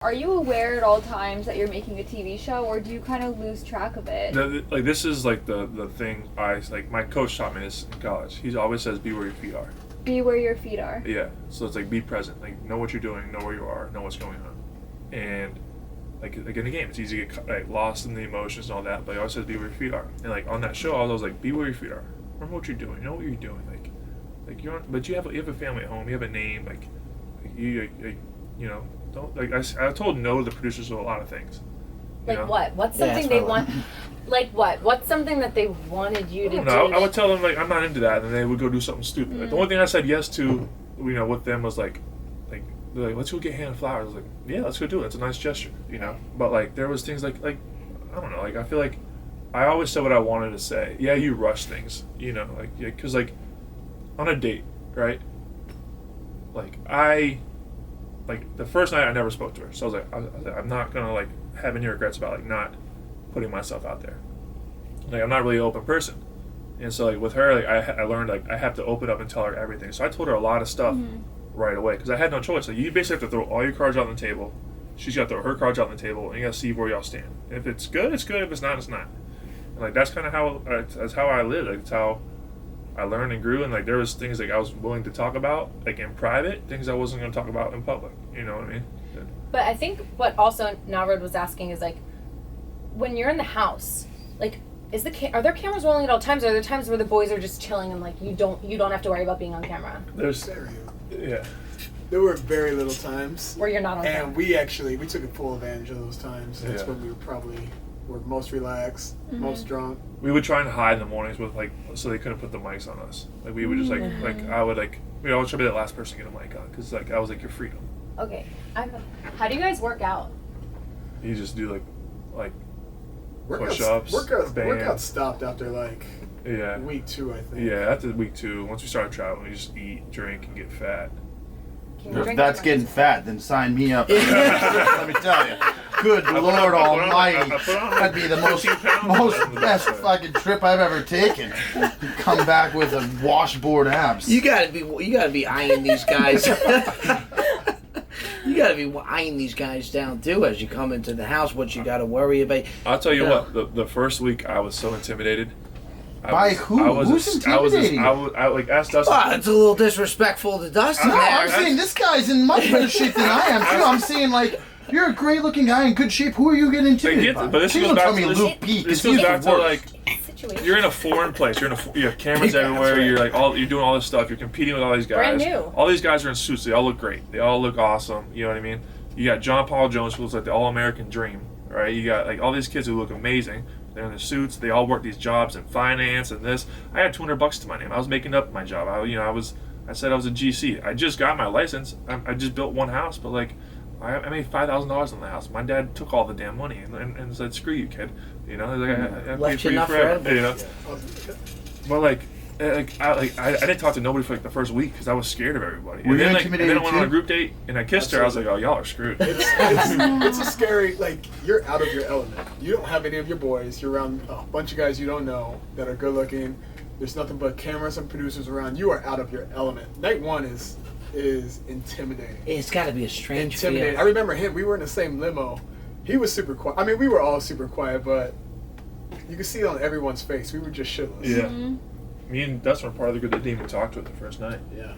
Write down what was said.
Are you aware at all times that you're making a TV show, or do you kind of lose track of it? Like this is like the thing my coach taught me this in college. He always says, "Be where your feet are." Be where your feet are. Yeah. So it's like be present. Like know what you're doing, know where you are, know what's going on, and like in a game, it's easy to get lost in the emotions and all that. But he always says, "Be where your feet are." And like on that show, I was like, "Be where your feet are. Remember what you're doing. Know what you're doing. Like you're on, but you have a family at home. You have a name. Like you know." Don't I told no to the producers of a lot of things. Like know? what? What's something they want? Like what? What's something that they wanted you to do? I would tell them like I'm not into that, and they would go do something stupid. Like, the only thing I said yes to, with them was like they're like, let's go get Hannah flowers. I was like, yeah, let's go do it. It's a nice gesture, But like there was things like I don't know. Like I feel like I always said what I wanted to say. Yeah, you rush things, because like on a date, right? Like the first night I never spoke to her, so I was like, I'm not gonna like have any regrets about like not putting myself out there. Like I'm not really an open person, and so like with her, like I learned like I have to open up and tell her everything. So I told her a lot of stuff right away because I had no choice. Like you basically have to throw all your cards out on the table. She's got to throw her cards out on the table, and you got to see where y'all stand. If it's good, it's good. If it's not, it's not. And like that's kind of how I lived. Like it's how I learned and grew, and like there was things like I was willing to talk about like in private, things I wasn't going to talk about in public. You know what I mean? But I think what also Nalrod was asking is like, when you're in the house, like, are there cameras rolling at all times? Or are there times where the boys are just chilling and like you don't have to worry about being on camera? There were very little times where you're not on camera. And we took full advantage of those times. That's when we were most relaxed, most drunk. We would try and hide in the mornings with so they couldn't put the mics on us. Like we would just I would we always try to be the last person to get a mic on because like I was like your freedom. Okay, how do you guys work out? You just do like push-ups. Workout stopped after week 2, I think. Yeah, after week 2, once we started traveling, we just eat, drink, and get fat. If that's getting fat, then sign me up. Let me tell you. Good Lord Almighty. That'd be the most best fucking trip I've ever taken. Come back with a washboard abs. You gotta be eyeing these guys. You gotta be eyeing these guys down too as you come into the house. What you gotta worry about. I'll tell you what. The first week I was so intimidated. By who? Who's intimidating? Ask Dustin. It's a little disrespectful to Dustin. I'm saying this guy's in much better shape than I am too. I'm saying you're a great looking guy in good shape. Who are you getting intimidated by? But this goes back to you're in a foreign place. You have cameras everywhere. Right. You're doing all this stuff. You're competing with all these guys. Brand new. All these guys are in suits. They all look great. They all look awesome. You know what I mean? You got John Paul Jones, who looks like the all-American dream, right? You got all these kids who look amazing. They're in their suits. They all work these jobs in finance and this. I had $200 to my name. I was making up my job. I said I was a GC. I just got my license. I just built one house, but I made $5,000 on the house. My dad took all the damn money and said, "Screw you, kid." I paid for you forever. But I didn't talk to nobody for the first week because I was scared of everybody. Were you intimidated and then I went on a group date and I kissed her. I was like, "Oh, y'all are screwed." It's a scary you're out of your element. You don't have any of your boys. You're around a bunch of guys you don't know that are good looking. There's nothing but cameras and producers around. You are out of your element. Night 1 is intimidating. It's got to be a strange intimidating. feel. I remember him. We were in the same limo. He was super quiet. I mean, we were all super quiet, but you could see it on everyone's face. We were just shitless. Yeah. Me and Dustin were part of the group that didn't even talk to it the first night. Yeah.